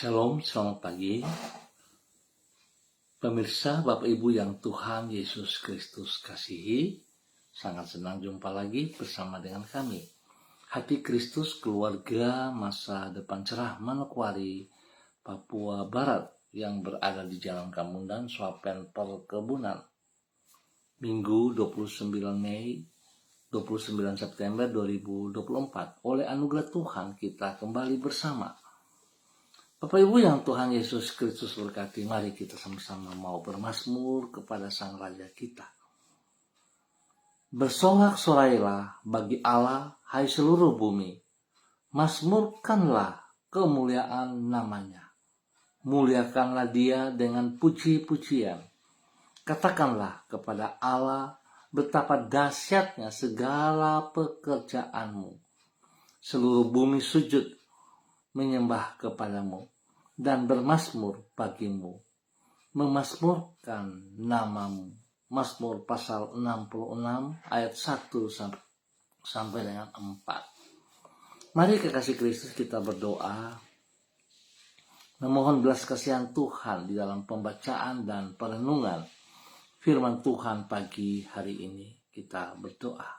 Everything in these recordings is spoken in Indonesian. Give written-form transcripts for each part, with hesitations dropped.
Shalom, selamat pagi. Pemirsa, Bapak Ibu yang Tuhan Yesus Kristus kasihi, sangat senang jumpa lagi bersama dengan kami. Hati Kristus Keluarga Masa Depan Cerah Manokwari, Papua Barat yang berada di Jalan Kamundan, Swapen Perkebunan. Minggu 29 Mei 29 September 2024. Oleh anugerah Tuhan kita kembali bersama. Bapak Ibu yang Tuhan Yesus Kristus berkati, mari kita sama-sama mau bermazmur kepada Sang Raja kita. Bersorak-sorailah bagi Allah, hai seluruh bumi. Mazmurkanlah kemuliaan namanya. Muliakanlah Dia dengan puji-pujian. Katakanlah kepada Allah, betapa dahsyatnya segala pekerjaanmu. Seluruh bumi sujud menyembah kepadamu dan bermazmur bagimu, memazmurkan namamu. Mazmur pasal 66 ayat 1 sampai dengan 4. Mari kekasih Kristus kita berdoa, memohon belas kasihan Tuhan di dalam pembacaan dan perenungan firman Tuhan pagi hari ini. Kita berdoa.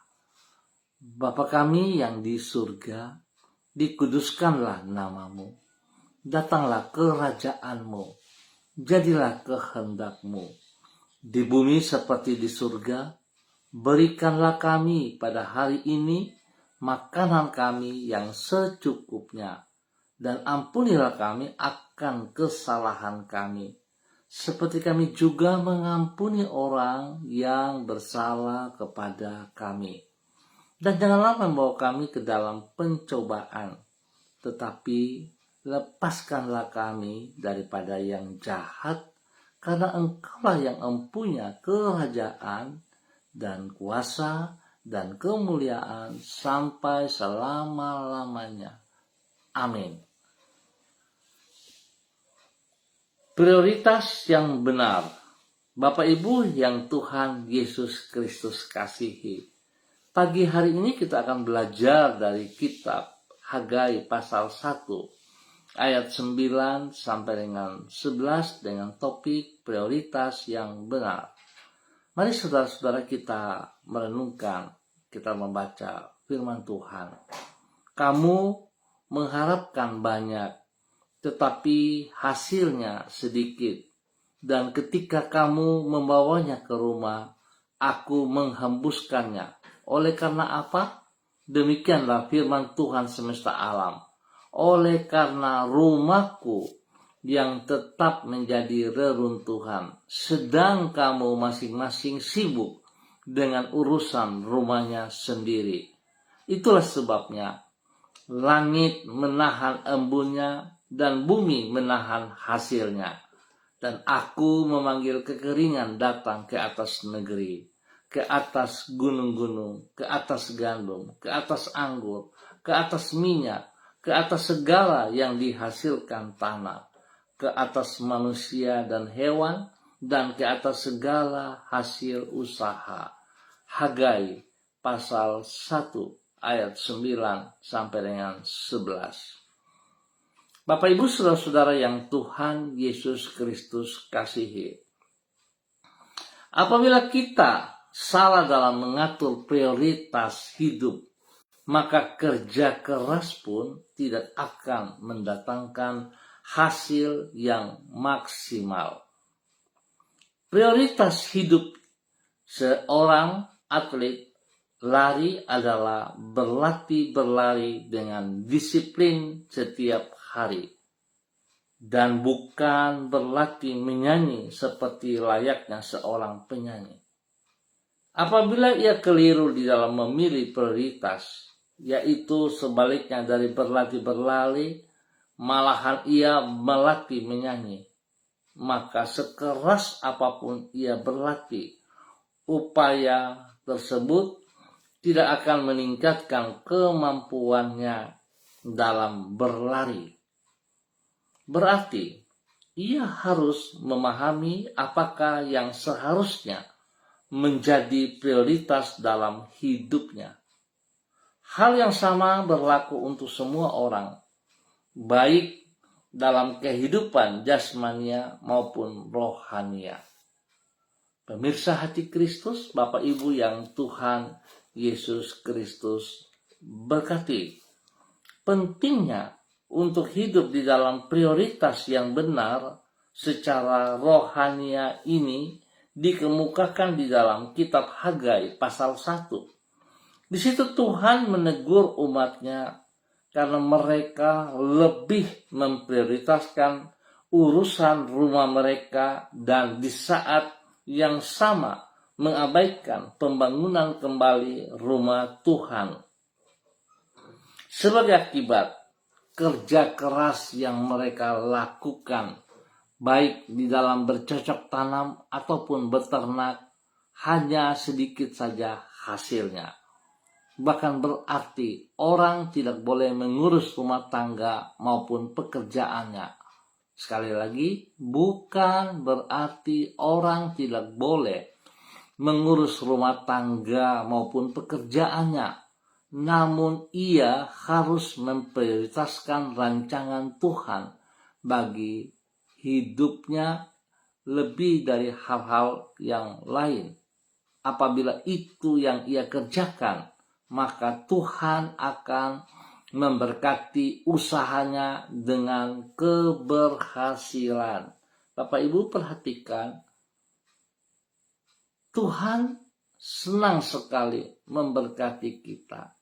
Bapa kami yang di surga, dikuduskanlah namamu. Datanglah kerajaanmu, jadilah kehendakmu. Di bumi seperti di surga, berikanlah kami pada hari ini makanan kami yang secukupnya. Dan ampunilah kami akan kesalahan kami, seperti kami juga mengampuni orang yang bersalah kepada kami. Dan janganlah membawa kami ke dalam pencobaan, tetapi lepaskanlah kami daripada yang jahat, karena Engkaulah yang mempunyai kerajaan dan kuasa dan kemuliaan sampai selama-lamanya. Amin. Prioritas yang benar. Bapak Ibu yang Tuhan Yesus Kristus kasihi, pagi hari ini kita akan belajar dari kitab Hagai pasal 1 ayat 9 sampai dengan 11 dengan topik prioritas yang benar. Mari saudara-saudara kita merenungkan, kita membaca firman Tuhan. Kamu mengharapkan banyak, tetapi hasilnya sedikit. Dan ketika kamu membawanya ke rumah, aku menghembuskannya. Oleh karena apa? Demikianlah firman Tuhan semesta alam. Oleh karena rumahku yang tetap menjadi reruntuhan, sedang kamu masing-masing sibuk dengan urusan rumahnya sendiri. Itulah sebabnya langit menahan embunnya dan bumi menahan hasilnya. Dan aku memanggil kekeringan datang ke atas negeri, ke atas gunung-gunung, ke atas gandum, ke atas anggur, ke atas minyak, ke atas segala yang dihasilkan tanah, ke atas manusia dan hewan, dan ke atas segala hasil usaha. Hagai pasal 1 ayat 9 sampai dengan 11. Bapak Ibu saudara-saudara yang Tuhan Yesus Kristus kasihi, apabila kita salah dalam mengatur prioritas hidup, maka kerja keras pun tidak akan mendatangkan hasil yang maksimal. Prioritas hidup seorang atlet lari adalah berlatih dengan disiplin setiap hari, dan bukan berlatih menyanyi seperti layaknya seorang penyanyi. Apabila ia keliru di dalam memilih prioritas, yaitu sebaliknya dari berlatih, malahan ia melatih menyanyi, maka sekeras apapun ia berlatih, upaya tersebut tidak akan meningkatkan kemampuannya dalam berlari. Berarti ia harus memahami apakah yang seharusnya menjadi prioritas dalam hidupnya. Hal yang sama berlaku untuk semua orang, baik dalam kehidupan jasmania maupun rohania. Pemirsa hati Kristus, Bapak Ibu yang Tuhan Yesus Kristus berkati. Pentingnya untuk hidup di dalam prioritas yang benar secara rohania ini dikemukakan di dalam kitab Hagai pasal 1. Di situ Tuhan menegur umatnya karena mereka lebih memprioritaskan urusan rumah mereka dan di saat yang sama mengabaikan pembangunan kembali rumah Tuhan. Sebagai akibat, kerja keras yang mereka lakukan, baik di dalam bercocok tanam ataupun beternak, hanya sedikit saja hasilnya. Bahkan berarti orang tidak boleh mengurus rumah tangga maupun pekerjaannya. Sekali lagi, bukan berarti orang tidak boleh mengurus rumah tangga maupun pekerjaannya. Namun ia harus memprioritaskan rancangan Tuhan bagi hidupnya lebih dari hal-hal yang lain. Apabila itu yang ia kerjakan, maka Tuhan akan memberkati usahanya dengan keberhasilan. Bapak Ibu perhatikan, Tuhan senang sekali memberkati kita.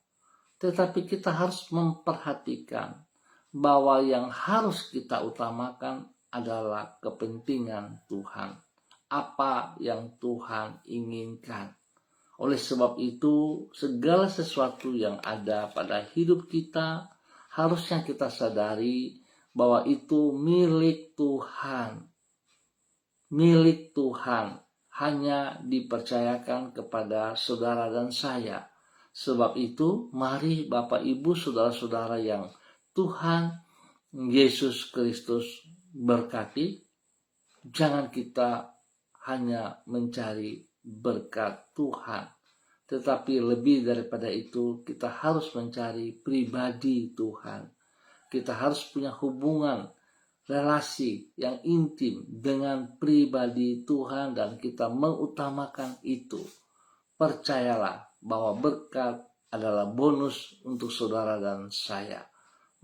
Tetapi kita harus memperhatikan bahwa yang harus kita utamakan adalah kepentingan Tuhan. Apa yang Tuhan inginkan. Oleh sebab itu, segala sesuatu yang ada pada hidup kita harusnya kita sadari bahwa itu milik Tuhan. Milik Tuhan hanya dipercayakan kepada saudara dan saya. Sebab itu, mari Bapak Ibu saudara-saudara yang Tuhan Yesus Kristus berkati, jangan kita hanya mencari berkat Tuhan, tetapi lebih daripada itu kita harus mencari pribadi Tuhan. Kita harus punya hubungan, relasi yang intim dengan pribadi Tuhan dan kita mengutamakan itu. Percayalah bahwa berkat adalah bonus untuk saudara dan saya.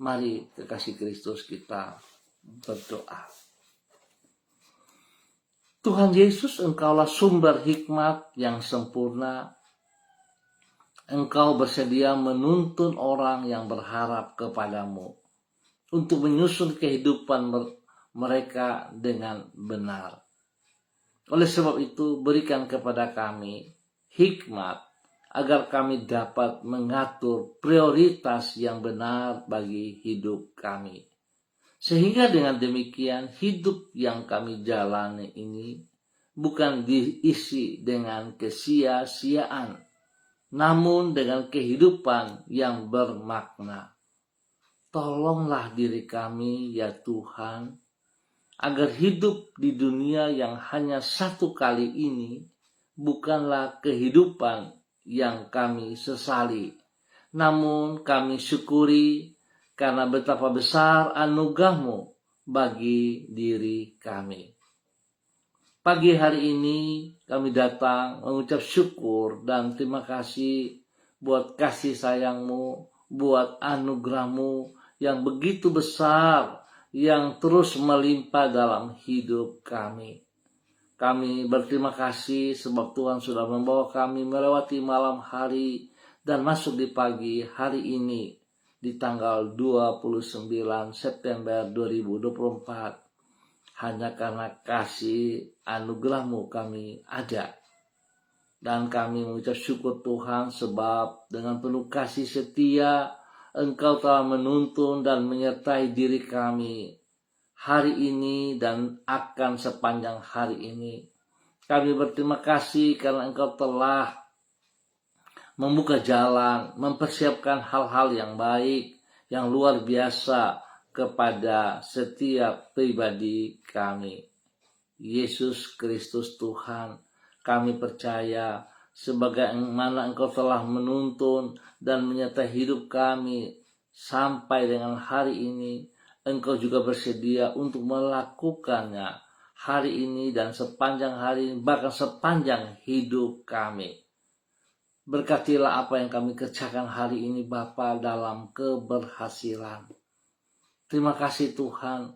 Mari kekasih Kristus kita berdoa. Tuhan Yesus, Engkaulah sumber hikmat yang sempurna. Engkau bersedia menuntun orang yang berharap kepadamu untuk menyusun kehidupan mereka dengan benar. Oleh sebab itu, berikan kepada kami hikmat agar kami dapat mengatur prioritas yang benar bagi hidup kami. Sehingga dengan demikian hidup yang kami jalani ini bukan diisi dengan kesia-siaan, namun dengan kehidupan yang bermakna. Tolonglah diri kami ya Tuhan, agar hidup di dunia yang hanya satu kali ini bukanlah kehidupan yang kami sesali, namun kami syukuri karena betapa besar anugerah-Mu bagi diri kami. Pagi hari ini kami datang mengucap syukur dan terima kasih buat kasih sayang-Mu, buat anugerah-Mu yang begitu besar, yang terus melimpah dalam hidup kami. Kami berterima kasih sebab Tuhan sudah membawa kami melewati malam hari dan masuk di pagi hari ini, di tanggal 29 September 2024. Hanya karena kasih anugerah-Mu kami ada. Dan kami mengucap syukur Tuhan sebab dengan penuh kasih setia Engkau telah menuntun dan menyertai diri kami hari ini dan akan sepanjang hari ini. Kami berterima kasih karena Engkau telah membuka jalan, mempersiapkan hal-hal yang baik, yang luar biasa kepada setiap pribadi kami. Yesus Kristus Tuhan, kami percaya sebagaimana Engkau telah menuntun dan menyertai hidup kami sampai dengan hari ini, Engkau juga bersedia untuk melakukannya hari ini dan sepanjang hari ini, bahkan sepanjang hidup kami. Berkatilah apa yang kami kerjakan hari ini Bapa dalam keberhasilan. Terima kasih Tuhan,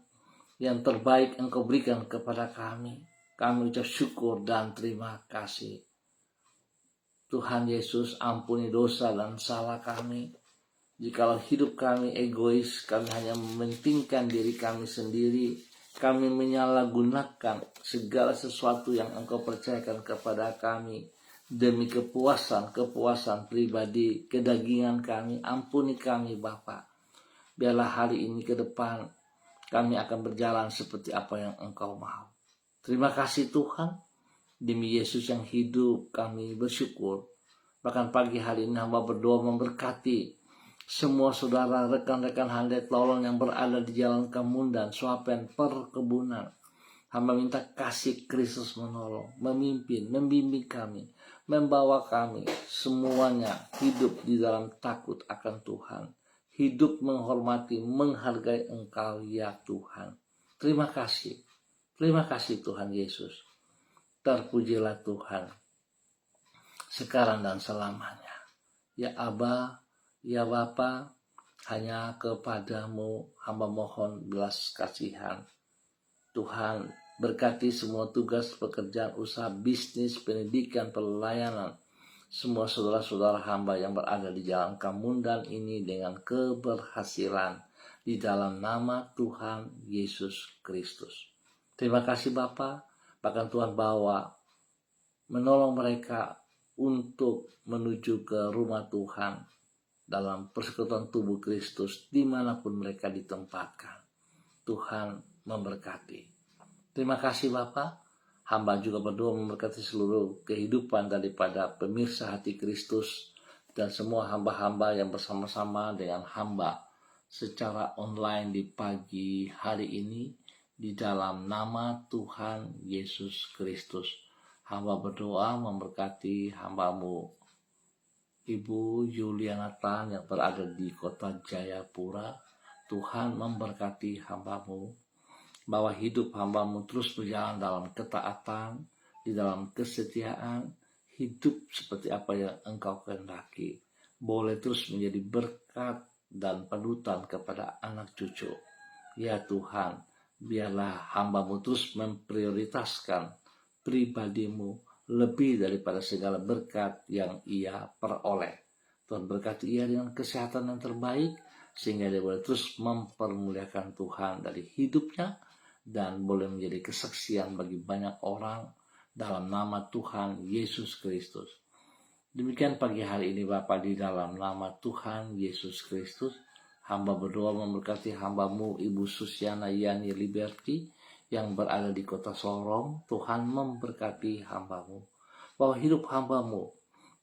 yang terbaik Engkau berikan kepada kami. Kami ucap syukur dan terima kasih. Tuhan Yesus, ampuni dosa dan salah kami. Jikalau hidup kami egois, kami hanya mementingkan diri kami sendiri, kami menyalahgunakan segala sesuatu yang Engkau percayakan kepada kami demi kepuasan pribadi, kedagingan kami. Ampuni kami Bapa. Biarlah hari ini ke depan kami akan berjalan seperti apa yang Engkau mau. Terima kasih Tuhan. Demi Yesus yang hidup kami bersyukur. Bahkan pagi hari ini hamba berdoa memberkati semua saudara, rekan-rekan handai tolong yang berada di jalan Kemundan, Suapen, perkebunan. Hamba minta kasih Kristus menolong, memimpin, membimbing kami, membawa kami semuanya hidup di dalam takut akan Tuhan. Hidup menghormati, menghargai Engkau ya Tuhan. Terima kasih Tuhan Yesus. Terpujilah Tuhan sekarang dan selamanya. Ya Aba, ya Bapa, hanya kepadamu hamba mohon belas kasihan. Tuhan berkati semua tugas, pekerjaan, usaha, bisnis, pendidikan, pelayanan, semua saudara-saudara hamba yang berada di jalan Kemundan ini dengan keberhasilan di dalam nama Tuhan Yesus Kristus. Terima kasih Bapa, bahkan Tuhan bawa menolong mereka untuk menuju ke rumah Tuhan dalam persekutuan tubuh Kristus dimanapun mereka ditempatkan. Tuhan memberkati. Terima kasih Bapa. Hamba juga berdoa memberkati seluruh kehidupan daripada pemirsa hati Kristus dan semua hamba-hamba yang bersama-sama dengan hamba secara online di pagi hari ini di dalam nama Tuhan Yesus Kristus. Hamba berdoa memberkati hambamu Ibu Yuliana Tan yang berada di kota Jayapura. Tuhan memberkati hambamu, bahwa hidup hambamu terus berjalan dalam ketaatan, di dalam kesetiaan, hidup seperti apa yang Engkau kehendaki. Boleh terus menjadi berkat dan panutan kepada anak cucu. Ya Tuhan, biarlah hambamu terus memprioritaskan pribadimu lebih daripada segala berkat yang ia peroleh. Tuhan berkati ia dengan kesehatan yang terbaik, sehingga dia boleh terus mempermuliakan Tuhan dari hidupnya, dan boleh menjadi kesaksian bagi banyak orang dalam nama Tuhan Yesus Kristus. Demikian pagi hari ini Bapa, di dalam nama Tuhan Yesus Kristus, hamba berdoa memberkati hambamu Ibu Susiana Yani Liberty yang berada di kota Sorong. Tuhan memberkati hambamu, bahwa hidup hambamu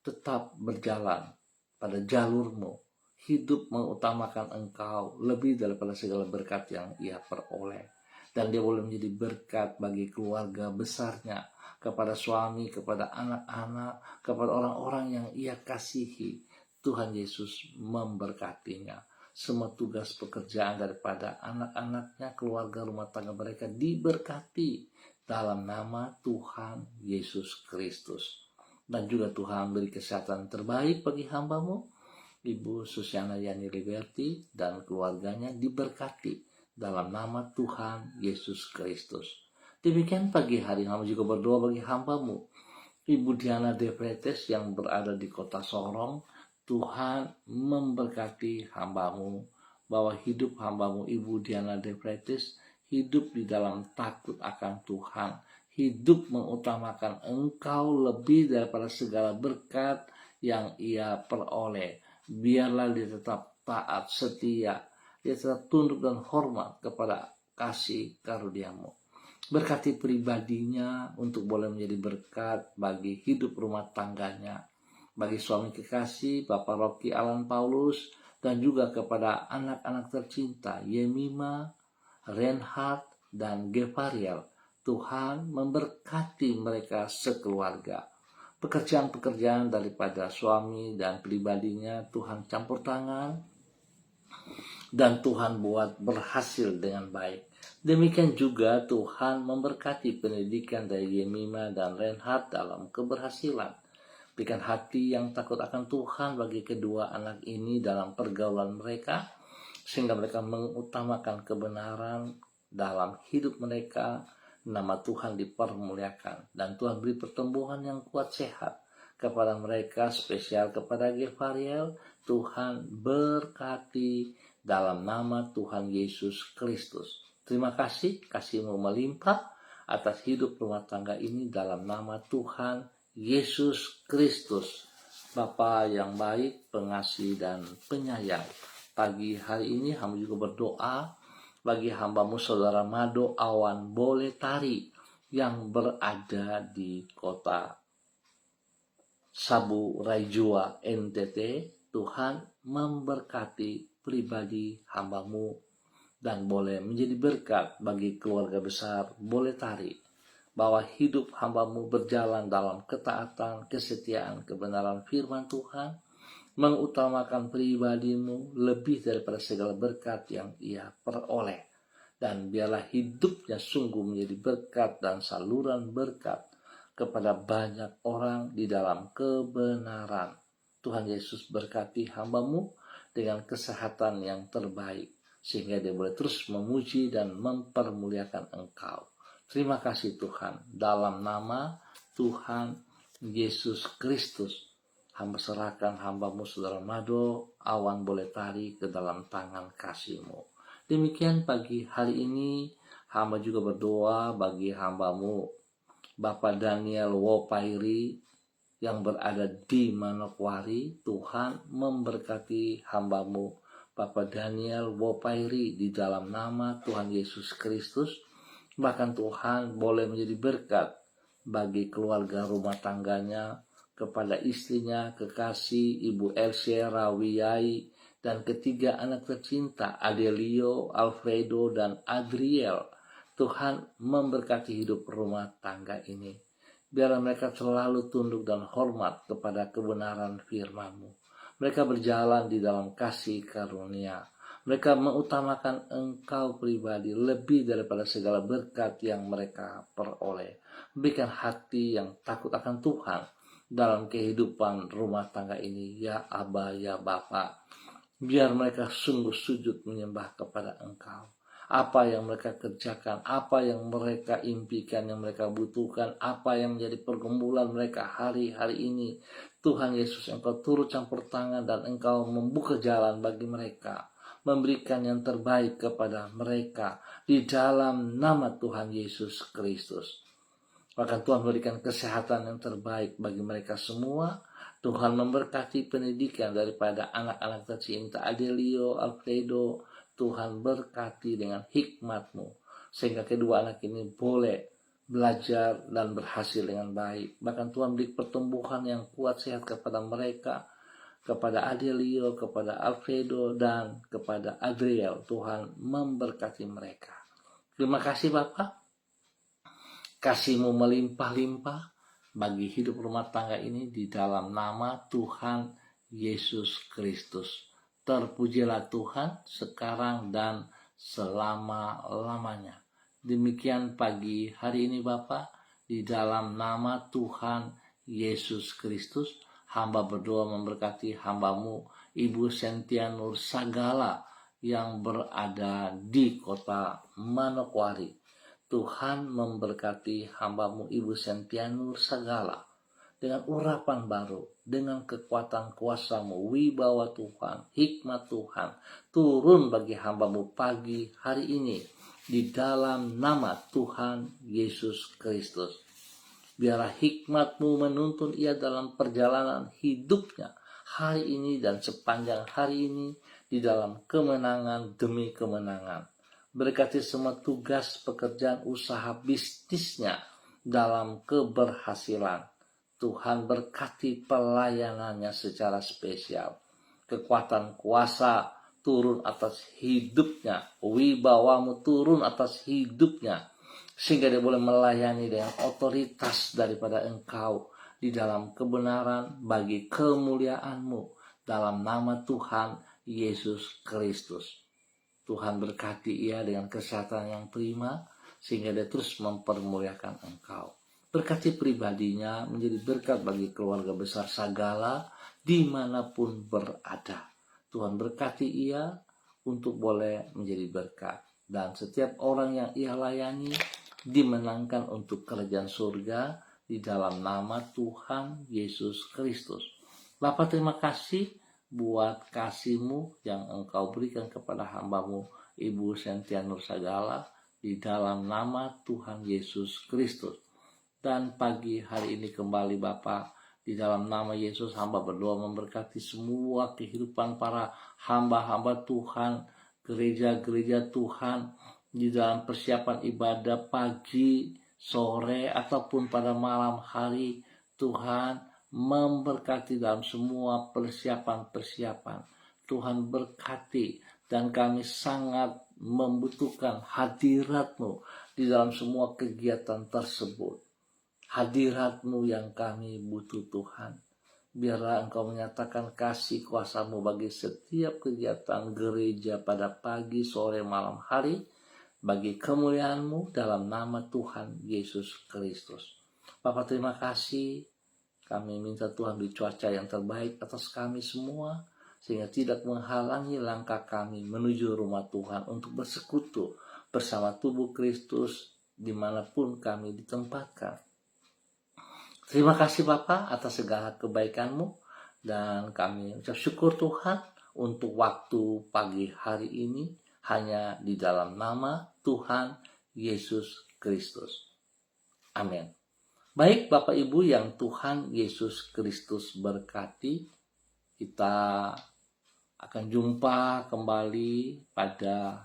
tetap berjalan pada jalurmu, hidup mengutamakan Engkau lebih daripada segala berkat yang ia peroleh. Dan dia boleh menjadi berkat bagi keluarga besarnya, kepada suami, kepada anak-anak, kepada orang-orang yang ia kasihi. Tuhan Yesus memberkatinya. Semua tugas pekerjaan daripada anak-anaknya, keluarga rumah tangga mereka diberkati dalam nama Tuhan Yesus Kristus. Dan juga Tuhan beri kesehatan terbaik bagi hambamu Ibu Susiana Yani Liberty dan keluarganya diberkati dalam nama Tuhan Yesus Kristus. Demikian pagi hari hamba juga berdoa bagi hambamu Ibu Diana Defretes yang berada di kota Sorong. Tuhan memberkati hambamu, bahwa hidup hambamu Ibu Diana Defretes hidup di dalam takut akan Tuhan, hidup mengutamakan Engkau lebih daripada segala berkat yang ia peroleh. Biarlah dia tetap taat, setia, dia tetap tunduk dan hormat kepada kasih karunia-Mu. Berkati pribadinya untuk boleh menjadi berkat bagi hidup rumah tangganya, bagi suami kekasih Bapak Rocky Alan Paulus, dan juga kepada anak-anak tercinta Yemima, Reinhard, dan Gevariel. Tuhan memberkati mereka sekeluarga. Pekerjaan-pekerjaan daripada suami dan pribadinya Tuhan campur tangan, dan Tuhan buat berhasil dengan baik. Demikian juga Tuhan memberkati pendidikan dari Yemima dan Reinhard dalam keberhasilan. Berikan hati yang takut akan Tuhan bagi kedua anak ini dalam pergaulan mereka, sehingga mereka mengutamakan kebenaran dalam hidup mereka. Nama Tuhan dipermuliakan, dan Tuhan beri pertumbuhan yang kuat sehat kepada mereka, spesial kepada Gevariel. Tuhan berkati dalam nama Tuhan Yesus Kristus. Terima kasih, kasih-Mu melimpah atas hidup rumah tangga ini dalam nama Tuhan Yesus Kristus. Bapa yang baik, pengasih dan penyayang, pagi hari ini hamba juga berdoa bagi hamba-Mu Saudara Mado Awan Boletari yang berada di kota Sabu Raijua NTT. Tuhan memberkati pribadi hamba-Mu dan boleh menjadi berkat bagi keluarga besar Boletari, bahwa hidup hamba-Mu berjalan dalam ketaatan, kesetiaan, kebenaran firman Tuhan, mengutamakan pribadi-Mu lebih daripada segala berkat yang ia peroleh. Dan biarlah hidupnya sungguh menjadi berkat dan saluran berkat kepada banyak orang di dalam kebenaran. Tuhan Yesus berkati hamba-Mu dengan kesehatan yang terbaik, sehingga dia boleh terus memuji dan mempermuliakan Engkau. Terima kasih Tuhan, dalam nama Tuhan Yesus Kristus, hamba serahkan hamba-Mu Saudara Mado Awan Boletari ke dalam tangan kasih-Mu. Demikian pagi hari ini hamba juga berdoa bagi hamba-Mu Bapak Daniel Wopairi yang berada di Manokwari. Tuhan memberkati hamba-Mu Bapak Daniel Wopairi di dalam nama Tuhan Yesus Kristus. Bahkan Tuhan boleh menjadi berkat bagi keluarga rumah tangganya, kepada istrinya, kekasih Ibu Elsie Rawiyai, dan ketiga anak tercinta Adelio, Alfredo, dan Adriel. Tuhan memberkati hidup rumah tangga ini. Biarlah mereka selalu tunduk dan hormat kepada kebenaran firman-Mu. Mereka berjalan di dalam kasih karunia. Mereka mengutamakan Engkau pribadi lebih daripada segala berkat yang mereka peroleh. Berikan hati yang takut akan Tuhan dalam kehidupan rumah tangga ini, ya Aba, ya Bapa. Biar mereka sungguh sujud menyembah kepada Engkau. Apa yang mereka kerjakan, apa yang mereka impikan, yang mereka butuhkan, apa yang menjadi pergumulan mereka hari-hari ini, Tuhan Yesus, Engkau turut campur tangan dan Engkau membuka jalan bagi mereka, memberikan yang terbaik kepada mereka di dalam nama Tuhan Yesus Kristus. Bahkan Tuhan memberikan kesehatan yang terbaik bagi mereka semua. Tuhan memberkati pendidikan daripada anak-anak tercinta Adelio, Alfredo. Tuhan berkati dengan hikmat-Mu, sehingga kedua anak ini boleh belajar dan berhasil dengan baik. Bahkan Tuhan beri pertumbuhan yang kuat sehat kepada mereka, kepada Adelio, kepada Alfredo, dan kepada Adriel. Tuhan memberkati mereka. Terima kasih Bapak. Kasih-Mu melimpah-limpah bagi hidup rumah tangga ini di dalam nama Tuhan Yesus Kristus. Terpujilah Tuhan sekarang dan selama-lamanya. Demikian pagi hari ini Bapak, di dalam nama Tuhan Yesus Kristus, hamba berdoa memberkati hamba-Mu Ibu Sentia Nur Sagala yang berada di kota Manokwari. Tuhan memberkati hamba-Mu Ibu Sentia Nur Sagala dengan urapan baru, dengan kekuatan kuasa-Mu, wibawa Tuhan, hikmat Tuhan, turun bagi hamba-Mu pagi hari ini, di dalam nama Tuhan Yesus Kristus. Biarlah hikmat-Mu menuntun ia dalam perjalanan hidupnya hari ini dan sepanjang hari ini, di dalam kemenangan demi kemenangan. Berkati semua tugas, pekerjaan, usaha, bisnisnya dalam keberhasilan. Tuhan berkati pelayanannya secara spesial. Kekuatan kuasa turun atas hidupnya. Wibawa-Mu turun atas hidupnya. Sehingga dia boleh melayani dengan otoritas daripada Engkau di dalam kebenaran bagi kemuliaan-Mu. Dalam nama Tuhan Yesus Kristus. Tuhan berkati ia dengan kesehatan yang prima, sehingga dia terus mempermuliakan Engkau. Berkati pribadinya menjadi berkat bagi keluarga besar Sagala dimanapun berada. Tuhan berkati ia untuk boleh menjadi berkat. Dan setiap orang yang ia layani dimenangkan untuk kerajaan surga di dalam nama Tuhan Yesus Kristus. Bapa, terima kasih buat kasih-Mu yang Engkau berikan kepada hamba-Mu Ibu Sentia Nur Sagala di dalam nama Tuhan Yesus Kristus. Dan pagi hari ini kembali Bapa, di dalam nama Yesus hamba berdoa memberkati semua kehidupan para hamba-hamba Tuhan, gereja-gereja Tuhan, di dalam persiapan ibadah pagi, sore, ataupun pada malam hari. Tuhan memberkati dalam semua persiapan-persiapan. Tuhan berkati, dan kami sangat membutuhkan hadirat-Mu di dalam semua kegiatan tersebut. Hadirat-Mu yang kami butuh Tuhan. Biarlah Engkau menyatakan kasih kuasa-Mu bagi setiap kegiatan gereja pada pagi, sore, malam hari, bagi kemuliaan-Mu dalam nama Tuhan Yesus Kristus. Bapa, terima kasih. Kami minta Tuhan beri cuaca yang terbaik atas kami semua, sehingga tidak menghalangi langkah kami menuju rumah Tuhan untuk bersekutu bersama tubuh Kristus dimanapun kami ditempatkan. Terima kasih Bapa atas segala kebaikan-Mu, dan kami ucap syukur Tuhan untuk waktu pagi hari ini hanya di dalam nama Tuhan Yesus Kristus. Amin. Baik Bapak Ibu yang Tuhan Yesus Kristus berkati, kita akan jumpa kembali pada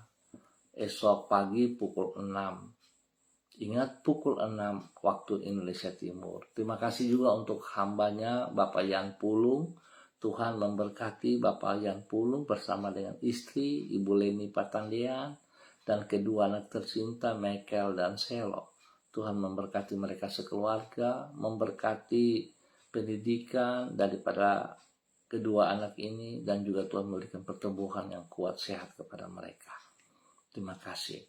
esok pagi pukul 6. Ingat, pukul 6 waktu Indonesia Timur. Terima kasih juga untuk hambanya Bapak Yan Pulung. Tuhan memberkati Bapak Yan Pulung bersama dengan istri Ibu Leni Patandian dan kedua anak tercinta Michael dan Selo. Tuhan memberkati mereka sekeluarga, memberkati pendidikan daripada kedua anak ini, dan juga Tuhan memberikan pertumbuhan yang kuat sehat kepada mereka. Terima kasih.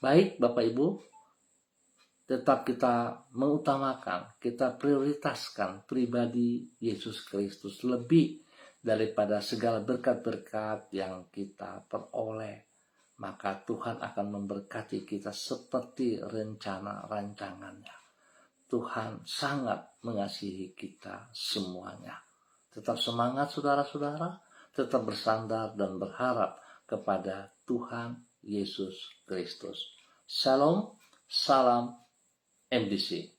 Baik Bapak Ibu, tetap kita mengutamakan, kita prioritaskan pribadi Yesus Kristus lebih daripada segala berkat-berkat yang kita peroleh. Maka Tuhan akan memberkati kita seperti rencana rancangannya. Tuhan sangat mengasihi kita semuanya. Tetap semangat saudara-saudara, tetap bersandar dan berharap kepada Tuhan Yesus Kristus. Shalom, salam MDC.